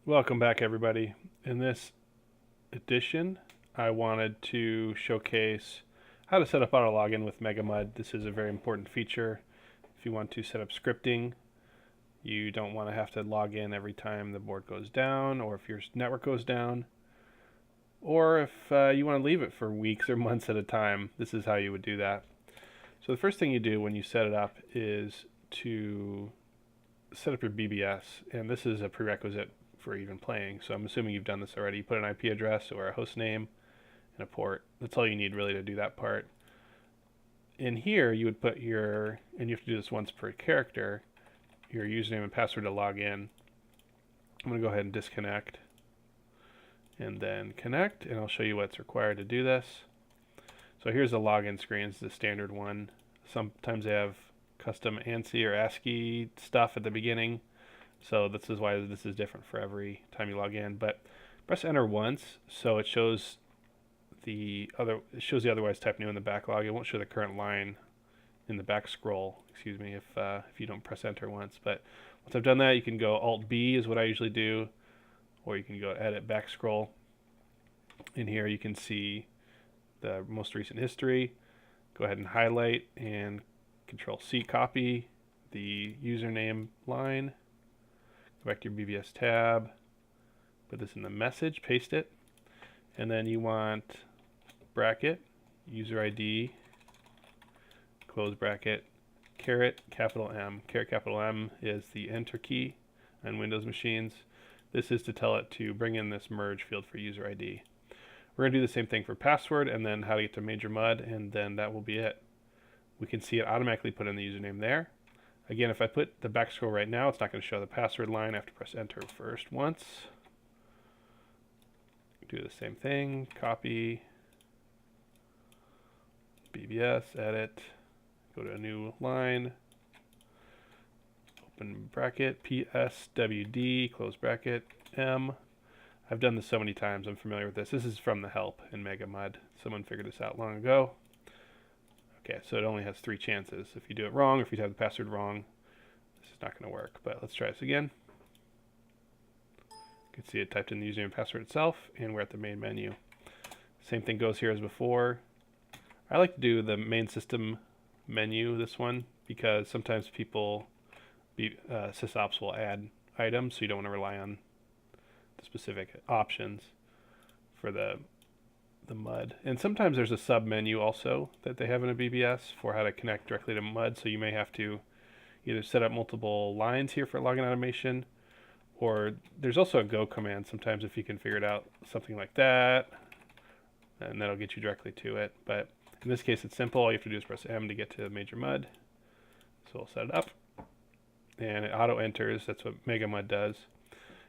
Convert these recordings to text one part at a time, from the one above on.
Welcome back, everybody. In this edition, I wanted to showcase how to set up auto login with MegaMUD. This is a very important feature. If you want to set up scripting, you don't want to have to log in every time the board goes down, or if your network goes down, or if you want to leave it for weeks or months at a time. This is how you would do that. So the first thing you do when you set it up is to set up your BBS, and this is a prerequisite for even playing. So I'm assuming you've done this already. You put an IP address or a host name and a port. That's all you need really to do that part. In here, you would put your, and you have to do this once per character, your username and password to log in. I'm going to go ahead and disconnect and then connect, and I'll show you what's required to do this. So here's the login screen. It's the standard one. Sometimes they have custom ANSI or ASCII stuff at the beginning. So this is why this is different for every time you log in. But press enter once, so it shows the otherwise type new in the backlog. It won't show the current line in the back scroll, excuse me, if you don't press enter once. But once I've done that, you can go Alt B is what I usually do, or you can go edit back scroll. In here you can see the most recent history. Go ahead and highlight and Control C copy the username line. Go back to your BBS tab, put this in the message, paste it, and then you want bracket, user ID, close bracket, caret, capital M. Caret, capital M is the enter key on Windows machines. This is to tell it to bring in this merge field for user ID. We're going to do the same thing for password and then how to get to MajorMUD, and then that will be it. We can see it automatically put in the username there. Again, if I put the back scroll right now, it's not going to show the password line. I have to press enter first once. Do the same thing, copy, BBS, edit, go to a new line, open bracket, PSWD, close bracket, M. I've done this so many times, I'm familiar with this. This is from the help in MegaMUD. Someone figured this out long ago. Okay, so it only has 3 chances. If you do it wrong, or if you have the password wrong, this is not going to work. But let's try this again. You can see it typed in the username and password itself, and we're at the main menu. Same thing goes here as before. I like to do the main system menu, this one, because sometimes people, sysops will add items, so you don't want to rely on the specific options for the MUD. And sometimes there's a sub menu also that they have in a BBS for how to connect directly to MUD, so you may have to either set up multiple lines here for login automation, or there's also a go command sometimes if you can figure it out, something like that, and that'll get you directly to it. But in this case it's simple. All you have to do is press M to get to MajorMUD. So we'll set it up, and it auto enters. That's what MegaMUD does.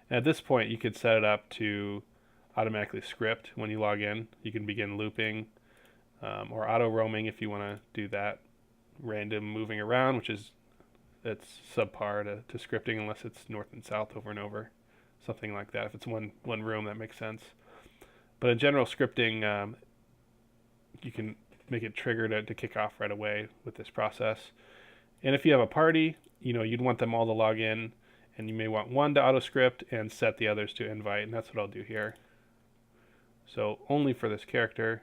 And at this point you could set it up to automatically script when you log in. You can begin looping or auto roaming if you want to do that. Random moving around, which is it's subpar to scripting unless it's north and south over and over, something like that. If it's one room, that makes sense. But in general, scripting, you can make it trigger to kick off right away with this process. And if you have a party, you'd want them all to log in, and you may want one to auto script and set the others to invite, and that's what I'll do here. So only for this character,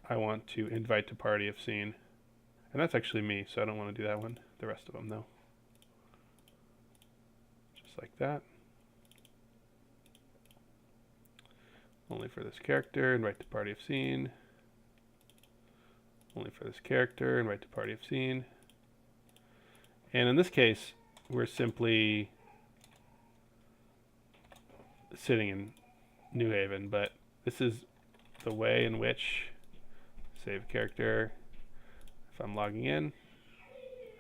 I want to invite to party if seen. And that's actually me, so I don't want to do that one. The rest of them, though. Just like that. Only for this character, invite to party if seen. Only for this character, invite to party if seen. And in this case, we're simply sitting in New Haven, but this is the way in which save character. If I'm logging in,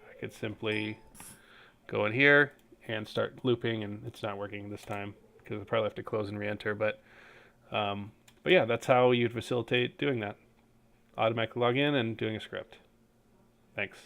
I could simply go in here and start looping, and it's not working this time because I probably have to close and re-enter. But yeah, that's how you'd facilitate doing that. Automatically log in and doing a script. Thanks.